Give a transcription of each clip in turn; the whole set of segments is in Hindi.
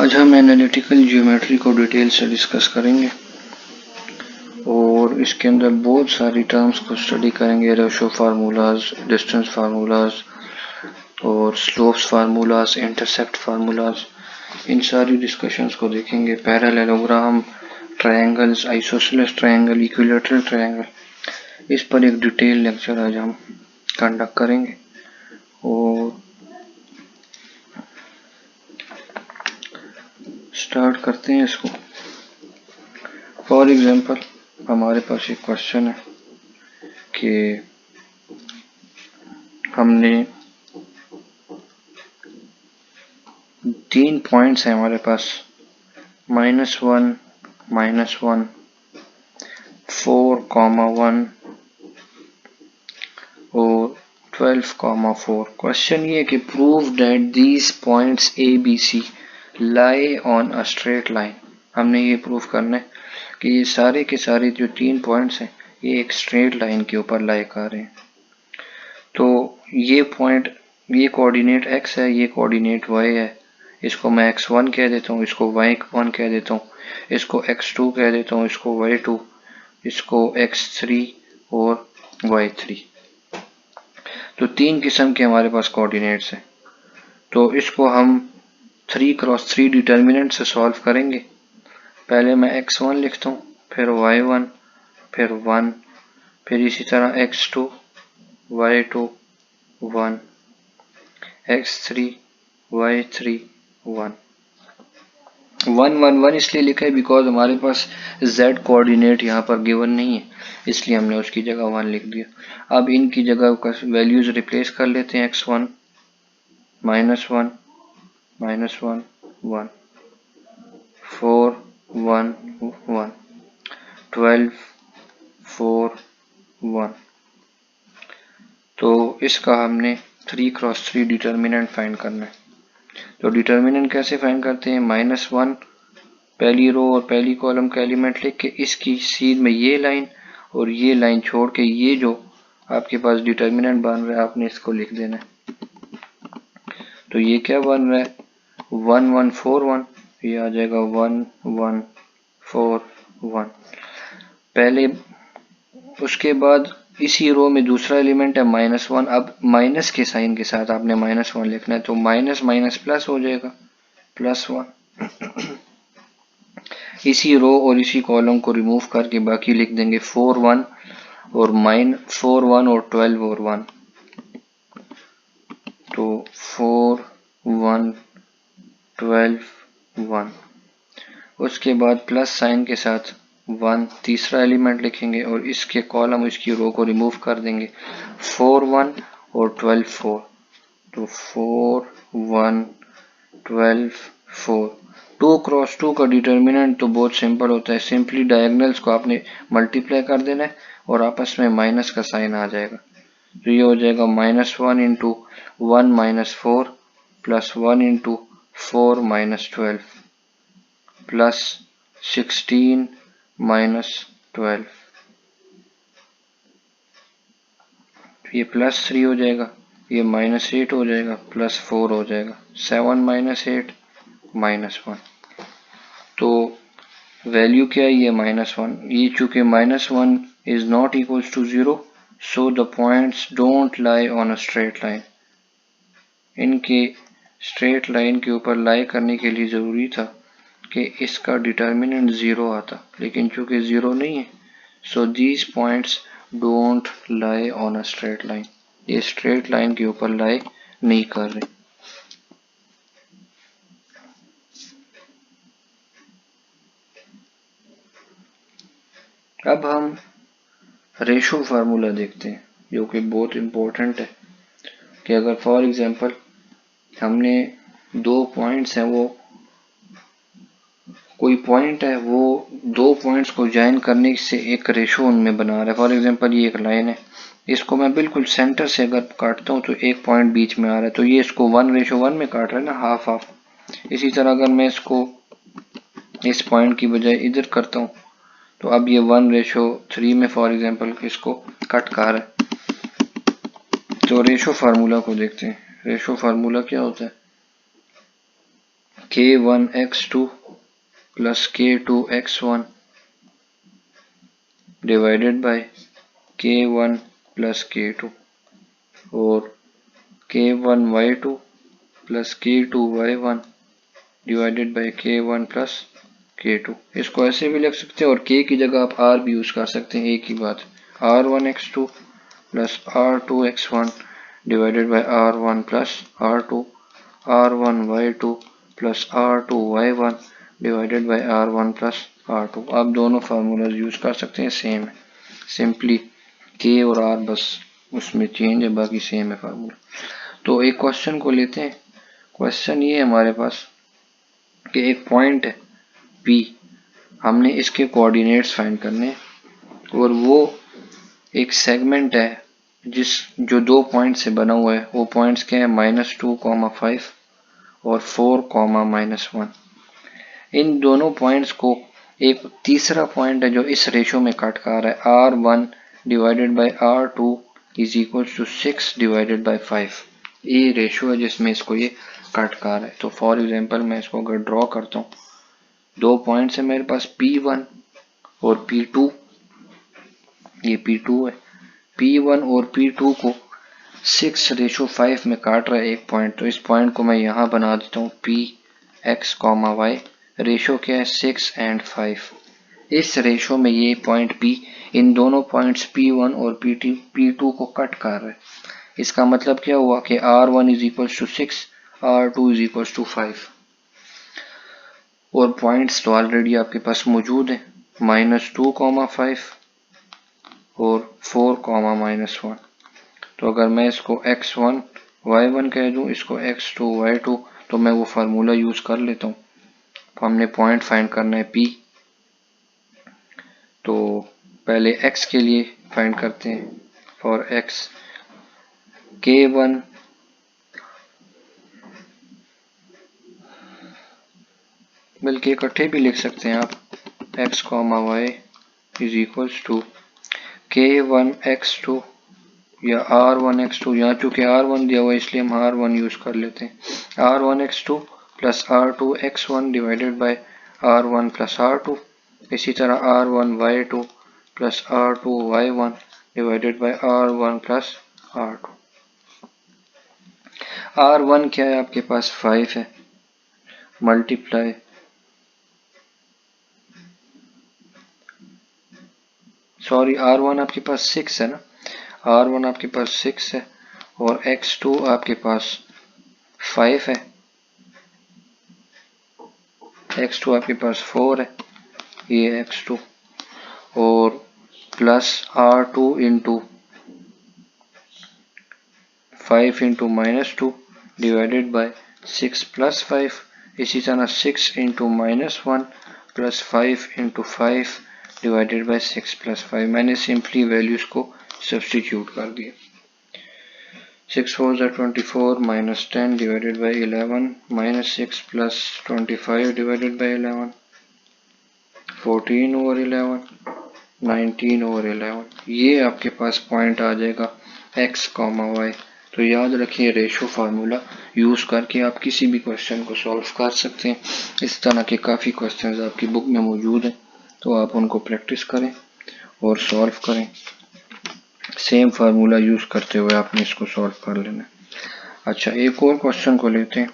आज हम एनालिटिकल ज्योमेट्री को डिटेल से डिस्कस करेंगे और इसके अंदर बहुत सारी टर्म्स को स्टडी करेंगे। रेशो फार्मूलाज, डिस्टेंस फार्मूलाज और स्लोप्स फार्मूलाज, इंटरसेप्ट फार्मूलाज, इन सारी डिस्कशंस को देखेंगे। Parallelogram, triangles, isosceles triangle, equilateral triangle, इस पर एक डिटेल लेक्चर आज हम कंडक्ट करेंगे। और स्टार्ट करते हैं इसको। फॉर एग्जांपल हमारे पास एक क्वेश्चन है कि हमने 3 पॉइंट्स हैं हमारे पास, -1, -1, 4,1 और 12,4। क्वेश्चन ये कि prove that these points A B C lie on a straight line. हमने ये प्रूव करना है कि ये सारे के सारे जो 3 पॉइंट्स हैं ये एक स्ट्रेट लाइन के ऊपर लाई कर रहे हैं। तो ये पॉइंट, ये कोऑर्डिनेट x है, ये कोऑर्डिनेट y है। इसको मैं x1 कह देता हूँ, इसको y1 कह देता हूँ, इसको x2 कह देता हूँ, इसको y2, इसको x3 और y3। तो 3 किस्म के हमारे पास कोऑर्डिनेट्स हैं। तो इसको हम 3x3 डिटर्मिनेंट से सॉल्व करेंगे। पहले मैं x1 लिखता हूँ, फिर y1, फिर 1, फिर इसी तरह x2, y2, 1, x3, y3, 1। 1 1 1 इसलिए लिखा है बिकॉज हमारे पास z कोऑर्डिनेट यहाँ पर गिवन नहीं है, इसलिए हमने उसकी जगह 1 लिख दिया। अब इनकी जगह का वैल्यूज रिप्लेस कर लेते हैं। x1 -1 -1 1, 4 1 1, 12 4 1। तो इसका हमने 3x3 डिटर्मिनेंट फाइंड करना है। तो डिटर्मिनेंट कैसे फाइंड करते हैं? -1 पहली रो और पहली कॉलम का एलिमेंट लिख के इसकी सीध में ये लाइन और ये लाइन छोड़ के ये जो आपके पास डिटर्मिनेंट बन रहा है आपने इसको लिख देना है। तो ये क्या बन रहा है? 1 1 4 1, ये आ जाएगा 1 1 4 1। पहले उसके बाद इसी रो में दूसरा एलिमेंट है -1। अब माइनस के साइन के साथ आपने -1 लिखना है, तो माइनस माइनस प्लस हो जाएगा, +1। इसी रो और इसी कॉलम को रिमूव करके बाकी लिख देंगे 4 1 और 4 1 और 12 और 1। तो 4 1 12 1। उसके बाद प्लस साइन के साथ 1 तीसरा एलिमेंट लिखेंगे और इसके कॉलम, इसकी रो को रिमूव कर देंगे। 4 1 और 12 4। तो 4 1 12 4। 2x2 का डिटर्मिनेंट तो बहुत सिंपल होता है, सिंपली डायगोनल्स को आपने मल्टीप्लाई कर देना है और आपस में माइनस का साइन आ जाएगा। तो ये हो जाएगा -1 इंटू 1 -4 प्लस 1 इंटू 4 -12 प्लस 16 -12। ये +3 हो जाएगा, ये -8 हो जाएगा, +4 हो जाएगा, 7 -8 -1। तो वैल्यू क्या है? ये -1। ये चूंकि -1 is not equals to 0, so the points don't lie on a straight line. इनके स्ट्रेट लाइन के ऊपर लाई करने के लिए जरूरी था कि इसका डिटर्मिनेंट 0 आता, लेकिन चूंकि 0 नहीं है, so these points don't lie on a straight line. ये स्ट्रेट लाइन के ऊपर लाई नहीं कर रहे। अब हम रेशो फार्मूला देखते हैं जो कि बहुत इंपॉर्टेंट है कि अगर फॉर एग्जांपल हमने 2 पॉइंट्स हैं, वो कोई पॉइंट है, वो 2 पॉइंट्स को ज्वाइन करने से एक रेशो उनमें बना रहा है। फॉर एग्जांपल ये एक लाइन है, इसको मैं बिल्कुल सेंटर से अगर काटता हूँ तो एक पॉइंट बीच में आ रहा है, तो ये इसको 1:1 में काट रहा है ना, हाफ हाफ। इसी तरह अगर मैं इसको इस पॉइंट की बजाय इधर करता हूँ तो अब ये 1:3 में फॉर एग्जांपल इसको कट कर रहा है। तो रेशो फार्मूला को देखते हैं। रेशो फार्मूला क्या होता है? k1 x2 plus k2 x1 divided by k1 plus k2 और k1 y2 plus k2 y1 divided by k1 plus k2। इसको ऐसे भी लिख सकते हैं और k की जगह आप r भी यूज कर सकते हैं, एक ही बात। r1 x2 plus r2 x1 divided by r1 plus r2, r1 y2 plus r2 y1 divided by r1 plus r2। आप दोनों फार्मूलाज यूज कर सकते हैं, सेम है, सिंपली k और r बस उसमें चेंज है, बाकी सेम है फार्मूला। तो एक क्वेश्चन को लेते हैं। क्वेश्चन ये है हमारे पास कि एक पॉइंट है P, हमने इसके कोऑर्डिनेट्स फाइंड करने हैं और वो एक सेगमेंट है जो दो पॉइंट से बना हुआ है। वो पॉइंट्स क्या है, -2, 5 और 4, -1। इन दोनों पॉइंट्स को एक तीसरा पॉइंट है जो इस रेशो में कट कर रहा है, r1 divided by r2 is equal to 6 divided by 5। ये रेशो है जिसमें इसको ये कट कर रहा है। तो फॉर एग्जांपल मैं इसको अगर ड्रॉ करता हूँ, दो पॉइंट्स है मेरे पास P1 और P2, ये P2 है। P1 और P2 को 6:5 में काट रहा है एक पॉइंट, तो इस पॉइंट को मैं यहाँ बना देता हूँ Px, y। रेशो क्या है, 6 और 5। इस रेशो में ये पॉइंट P इन दोनों पॉइंट्स P1 और P2 को कट कर रहा है। इसका मतलब क्या हुआ कि r1 is equal to 6, r2 is equal to 5 और पॉइंट्स तो ऑलरेडी आपके पास मौजूद है, -2, 5 और 4, -1। तो अगर मैं इसको x1 y1 कह दूं, इसको x2 y2, तो मैं वो फार्मूला यूज कर लेता हूँ। तो हमने पॉइंट फाइंड करना है P, तो पहले x के लिए फाइंड करते हैं। फॉर x k1 बल्कि इकट्ठे भी लिख सकते हैं आप, x, y is equals to k1 x2 या r1 x2। यहाँ चूंकि r1 दिया हुआ है इसलिए हम r1 यूज कर लेते हैं। r1 x2 plus r2 x1 divided by r1 plus r2। इसी तरह r1 y2 plus r2 y1 divided by r1 plus r2। r1 क्या है आपके पास, 5 है, मल्टीप्लाई r1 आपके पास 6 है ना, r1 आपके पास 6 है और x2 आपके पास 5 है, x2 आपके पास 4 है, ये x2 और plus r2 into 5 into -2 divided by 6 plus 5। इसी तरह 6 into -1 plus 5 into 5 divided by 6 plus 5। मैंने सिंपली वैल्यूज को सब्स्टिट्यूट कर दिया। 6 4 ज़ा 24 -10 divided by 11 -6 plus 25 divided by 11 14 over 11 19 over 11। ये आपके पास पॉइंट आ जाएगा x, y। तो याद रखिए रेशो फार्मूला यूज करके आप किसी भी क्वेश्चन को सॉल्व कर सकते हैं। इस तरह के काफ़ी क्वेश्चंस आपकी बुक में मौजूद हैं, तो आप उनको प्रैक्टिस करें और सॉल्व करें। सेम फार्मूला यूज करते हुए आपने इसको सॉल्व कर लेना है। अच्छा, एक और क्वेश्चन को लेते हैं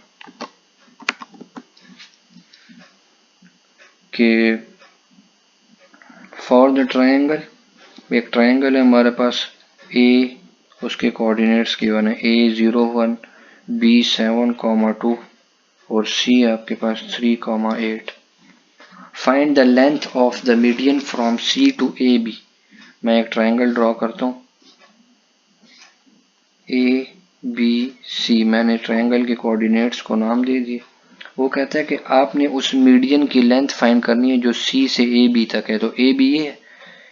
कि फॉर द ट्रायंगल, एक ट्रायंगल है हमारे पास, ए उसके कोऑर्डिनेट्स गिवन है a01, b7, 2 और c आपके पास 3, 8। Find the length of the median from c to A B. मैं एक ट्रायंगल ड्रॉ करता हूँ ए बी सी, मैंने ट्रायंगल के कोऑर्डिनेट्स को नाम दे दिए। वो कहता है कि आपने उस मीडियन की लेंथ फाइंड करनी है जो सी से ए बी तक है। तो ए बी है,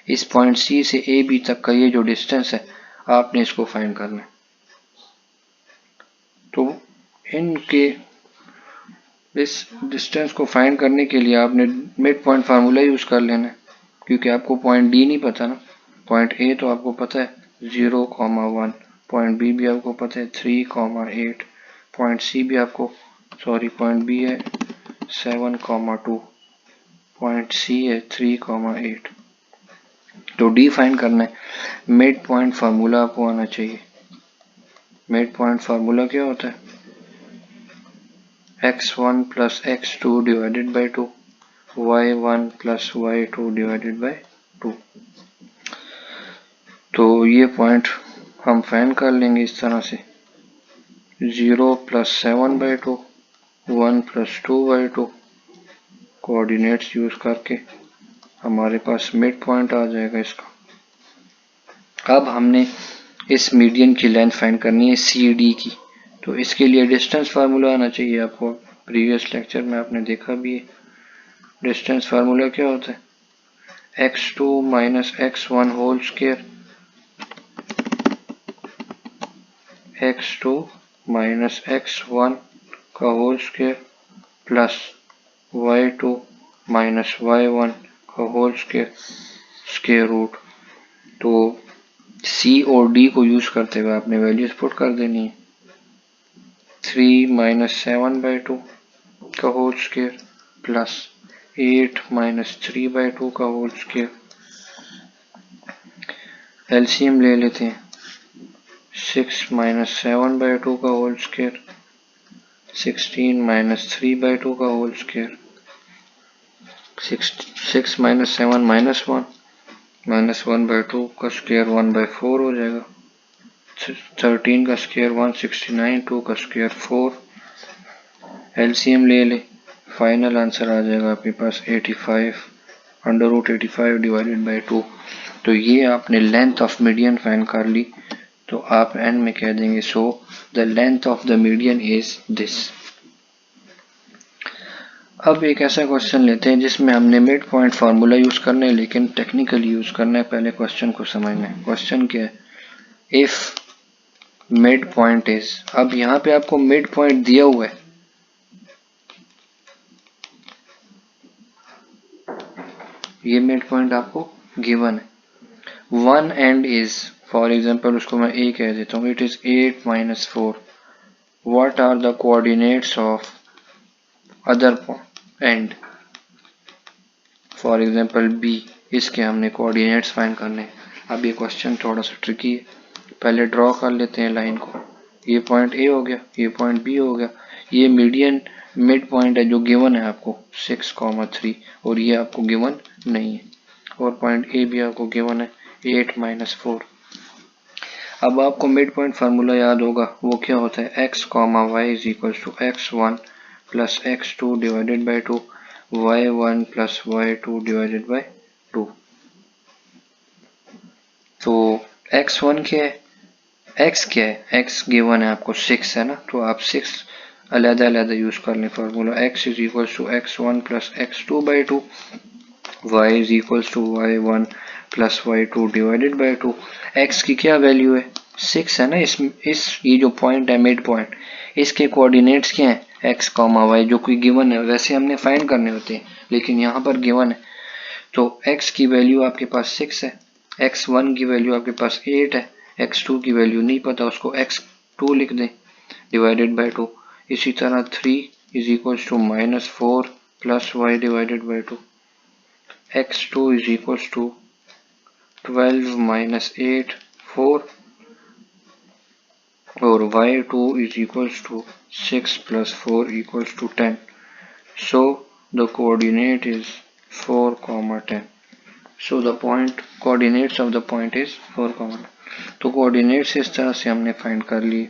इस पॉइंट सी से ए बी तक का ये जो डिस्टेंस है आपने इसको फाइंड करना है। तो इनके इस डिस्टेंस को फाइंड करने के लिए आपने मिड पॉइंट फार्मूला यूज कर लेना है, क्योंकि आपको पॉइंट डी नहीं पता ना। पॉइंट ए तो आपको पता है 0, 1, पॉइंट बी भी आपको पता है 3, 8, पॉइंट सी भी आपको पॉइंट बी है 7,2, पॉइंट सी है 3,8। तो डी फाइंड करना है। मिड पॉइंट फार्मूला आपको आना चाहिए। मिड पॉइंट फार्मूला क्या होता है? x1 plus x2 divided by 2, y1 plus y2 divided by 2। तो ये पॉइंट हम फाइंड कर लेंगे इस तरह से, 0 प्लस 7/2, 1 प्लस 2/2 कोऑर्डिनेट्स यूज करके हमारे पास मिड पॉइंट आ जाएगा इसका। अब हमने इस मीडियन की लेंथ फाइंड करनी है सी डी की। तो इसके लिए डिस्टेंस फार्मूला आना चाहिए आपको। प्रीवियस लेक्चर में आपने देखा भी है। डिस्टेंस फार्मूला क्या होता है? x2 minus x1 whole square, x2 minus x1 का whole square plus y2 minus y1 का होल स्क्वायर स्क्वायर रूट। तो c और d को यूज करते हुए आपने वैल्यूज पुट कर देनी है। 3 माइनस 7/2 का होल स्क्वायर प्लस 8 माइनस 3/2 का होल स्क्वायर। एलसीएम ले लेते हैं। 6 माइनस 7/2 का होल स्क्वायर, 16 माइनस 3/2 का whole square. 6 minus 7 minus 1, minus 1/2 का स्क्वायर 1/4 हो जाएगा। 13 का स्क्वायर 169, 2 का स्क्वायर 4। एलसीएम ले ले, फाइनल आंसर आ जाएगा आपके पास 85, √85 डिवाइडेड बाई 2। तो ये आपने लेंथ ऑफ मीडियन फाइंड कर ली। तो आप एंड में कह देंगे so the length of the median is this. अब एक ऐसा क्वेश्चन लेते हैं जिसमें हमने मिड पॉइंट फार्मूला यूज करना है, लेकिन टेक्निकली यूज करना है। पहले क्वेश्चन को समझना है। क्वेश्चन क्या है? इफ मिड पॉइंट इज, अब यहाँ पे आपको मिड पॉइंट दिया हुआ है, ये मिड पॉइंट आपको गिवन है। One end is, for example उसको मैं ए कह देता हूँ, it is 8 minus 4। What are the coordinates of other end? For example B, इसके हमने कोऑर्डिनेट्स फाइंड करने हैं। अब ये क्वेश्चन थोड़ा सा ट्रिकी है। पहले ड्रॉ कर लेते हैं लाइन को। ये पॉइंट ए हो गया, ये पॉइंट बी हो गया। ये मीडियन मिड पॉइंट है जो गिवन है आपको 6,3, और ये आपको गिवन नहीं है। और पॉइंट ए भी आपको गिवन है 8 माइनस 4। अब आपको मिड पॉइंट फार्मूला याद होगा, वो क्या होता है? x, y is equal to x1 plus x2 divided by 2, y1 plus y2 divided by 2। तो x1 क्या है? x क्या है? x गिवन है आपको 6 है ना, तो आप 6 अलग अलग यूज कर लें formula. x is equal to x1 plus x2 by 2, y is equal to y1 plus y2 divided by 2। x की क्या वैल्यू है? 6 है ना। इस ये जो पॉइंट है मिड पॉइंट, इसके कोऑर्डिनेट्स क्या है? x, y, जो कोई गिवन है। वैसे हमने फाइंड करने होते हैं, लेकिन यहाँ पर गिवन है। तो x की वैल्यू आपके पास 6 है, x1 की वैल्यू आपके पास 8 है, x2 की वैल्यू नहीं पता, उसको x2 लिख दें डिवाइडेड बाई 2। इसी तरह 3 is equal to minus 4 plus y divided by 2। x2 is equals to 12 minus 8, 4, और y2 is equals to 6 plus 4 equals to 10. So the coordinate is 4, 10. So the point coordinates of the point is 4, 10. तो coordinates इस तरह से हमने फाइंड कर लिए।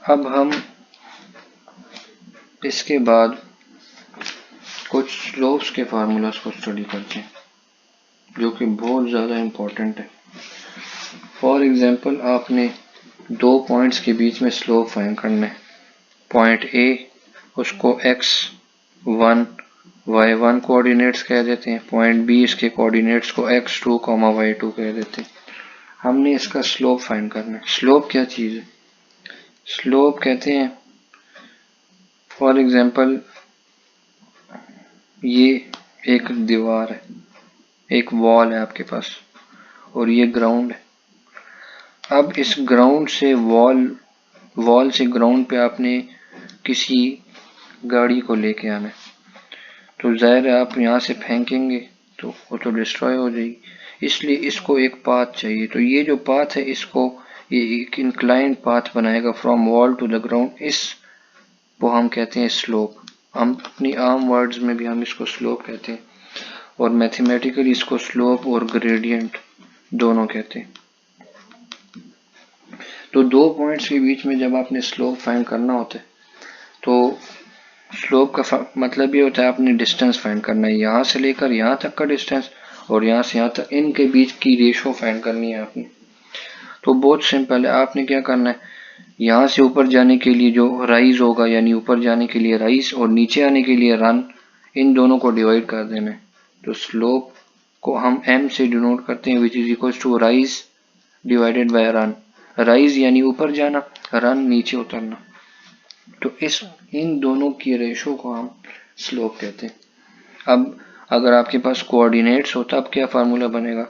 अब हम इसके बाद कुछ स्लोप्स के फार्मूलास को स्टडी करते हैं, जो कि बहुत ज़्यादा इम्पोर्टेंट है। फॉर एग्जाम्पल आपने दो पॉइंट्स के बीच में स्लोप फाइंड करना है। पॉइंट ए, उसको x1 y1 कोऑर्डिनेट्स कह देते हैं। पॉइंट बी, इसके कोऑर्डिनेट्स को x2, y2 कह देते हैं। हमने इसका स्लोप फाइंड करना है। स्लोप क्या चीज़ है? स्लोप कहते हैं, फॉर एग्जाम्पल ये एक दीवार है, एक वॉल है आपके पास, और ये ग्राउंड है। अब इस ग्राउंड से वॉल से ग्राउंड पे आपने किसी गाड़ी को लेके आना है, तो जाहिर है आप यहाँ से फेंकेंगे तो वो तो डिस्ट्रॉय हो जाएगी, इसलिए इसको एक पाथ चाहिए। तो ये जो पाथ है इसको ये एक इंक्लाइंड पाथ बनाएगा from wall to the ground, इस वो हम कहते हैं स्लोप। हम अपनी आम वर्ड्स में भी हम इसको स्लोप कहते हैं और मैथमेटिकली इसको स्लोप और ग्रेडियंट दोनों कहते हैं। तो दो पॉइंट्स के बीच में जब आपने स्लोप फाइंड करना होता है तो स्लोप का मतलब ये होता है आपने डिस्टेंस फाइंड करना है, यहाँ से लेकर यहाँ तक का डिस्टेंस और यहाँ से यहाँ तक, इनके बीच की रेशो फाइंड करनी है आपने। तो बहुत सिंपल है, आपने क्या करना है, यहाँ से ऊपर जाने के लिए जो राइज होगा यानी ऊपर जाने के लिए राइज और नीचे आने के लिए रन, इन दोनों को डिवाइड कर देना है। तो स्लोप को हम m से डिनोट करते हैं which is equal to rise divided by run. Rise यानी ऊपर जाना, रन नीचे उतरना। तो इन दोनों की रेशो को हम स्लोप कहते हैं। अब अगर आपके पास कोऑर्डिनेट्स हो तब क्या फार्मूला बनेगा,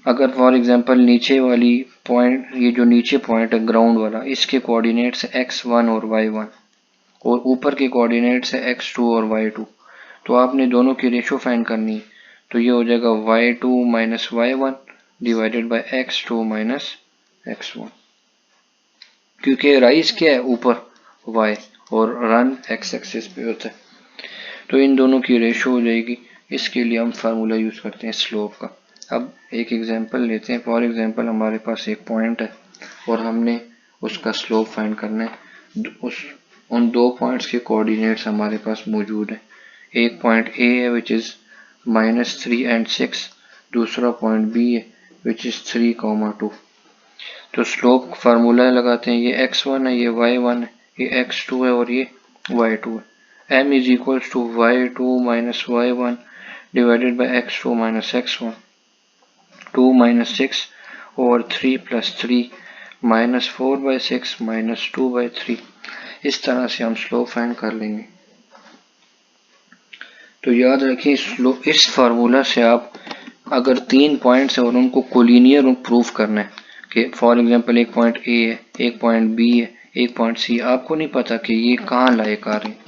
अगर फॉर एग्जांपल नीचे वाली पॉइंट, ये जो नीचे पॉइंट है ग्राउंड वाला, इसके कोऑर्डिनेट्स है x1 और y1 और ऊपर के कोऑर्डिनेट्स है x2 और y2, तो आपने दोनों की रेशो फाइंड करनी है। तो ये हो जाएगा y2 minus y1 divided by x2 minus x1, क्योंकि राइज क्या है ऊपर y और रन x एक्सिस पे होता है। तो इन दोनों की रेशो हो जाएगी, इसके लिए हम फार्मूला यूज करते हैं स्लोप का। अब एक एग्जांपल लेते हैं। फॉर एग्जांपल हमारे पास एक पॉइंट है और हमने उसका स्लोप फाइंड करना है। उन दो पॉइंट्स के कोऑर्डिनेट्स हमारे पास मौजूद हैं। एक पॉइंट ए है विच इज -3 and 6, दूसरा पॉइंट बी है विच इज 3, 2। तो स्लोप फार्मूला लगाते हैं, ये x1 है, ये y1 है, ये x2 है और ये y2 है। m is equal to y2 minus y1 divided by x2 minus x1, 2 minus 6 और 3 प्लस 3 माइनस 4/6 माइनस 2/3। इस तरह से हम स्लोप फाइंड कर लेंगे। तो याद रखिए स्लोप, इस फार्मूला से आप अगर 3 पॉइंट्स है और उनको कोलिनियर प्रूफ करना है कि फॉर एग्जांपल एक पॉइंट ए है, एक पॉइंट बी है, एक पॉइंट सी, आपको नहीं पता कि ये कहाँ लायक आ रहे हैं,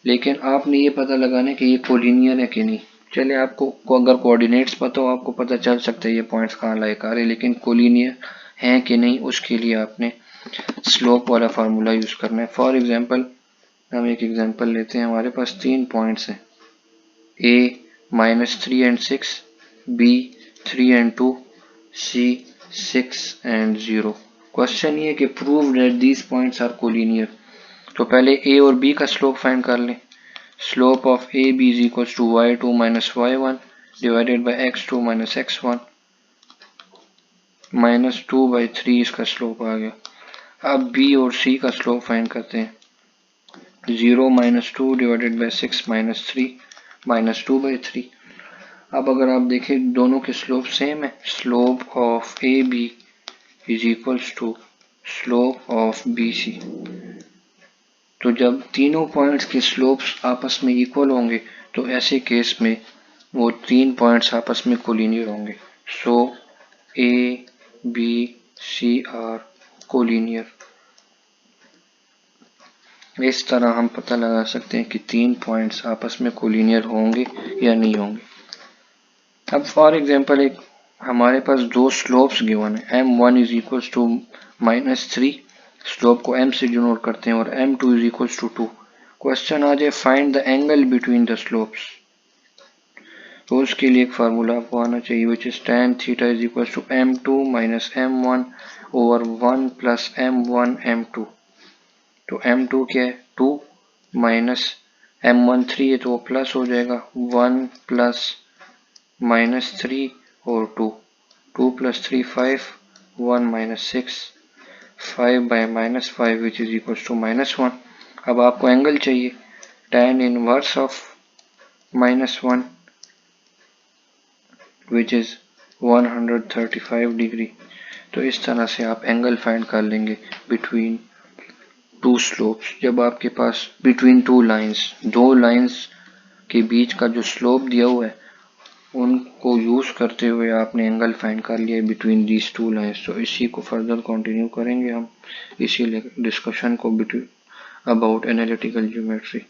लेकिन आपने ये पता लगाना है कि ये कोलिनियर है कि नहीं। चले आपको अगर कोऑर्डिनेट्स पता हो आपको पता चल सकता है ये पॉइंट्स कहाँ लायक आ रहे हैं, लेकिन कोलिनियर हैं कि नहीं उसके लिए आपने स्लोप वाला फार्मूला यूज करना है। फॉर एग्जांपल हम एक एग्जांपल लेते हैं, हमारे पास 3 पॉइंट्स हैं, A -3 and 6, B 3 and 2, C 6 and 0। Question ये कि prove that these points are collinear. तो पहले ए और बी का स्लोप फाइंड कर लें। Slope of A B is equal to y2 minus y1 divided by x2 minus x1 minus 2/3 इसका स्लोप आ गया। अब बी और सी का स्लोप फाइंड करते हैं, 0 minus 2 divided by 6 minus 3 minus 2/3। अब अगर आप देखें दोनों के स्लोप सेम है, slope of A B is equals to slope of B C. तो जब तीनों पॉइंट्स के स्लोप्स आपस में इक्वल होंगे तो ऐसे केस में वो 3 पॉइंट्स आपस में कोलिनियर होंगे। So A B C are collinear. इस तरह हम पता लगा सकते हैं कि 3 पॉइंट्स आपस में कोलिनियर होंगे या नहीं होंगे। अब फॉर एग्जांपल एक हमारे पास दो स्लोप्स गिवन है, m1 is equal to -3, slope को m से डिनोट करते हैं, और m2 is equal to 2। Question आ जाए find the angle between the slopes, तो उसके लिए एक फार्मूला आपको आना चाहिए which is tan theta is equal to m2 minus m1 over 1 plus m1 m2। तो m2 क्या है 2 माइनस m1 3 है तो वो प्लस हो जाएगा 1 प्लस -3 और 2, 2 plus 3 5, 1 minus 6, 5 by -5 which is equal to -1। अब आपको एंगल चाहिए, tan inverse of -1 which is 135 degree. तो इस तरह से आप एंगल फाइंड कर लेंगे बिटवीन टू स्लोप्स। जब आपके पास बिटवीन टू लाइंस, दो लाइंस के बीच का जो स्लोप दिया हुआ है उनको यूज करते हुए आपने एंगल फाइंड कर लिया बिटवीन दीज टू लाइंस। तो इसी को फर्दर कंटिन्यू करेंगे हम, इसी डिस्कशन को about analytical geometry.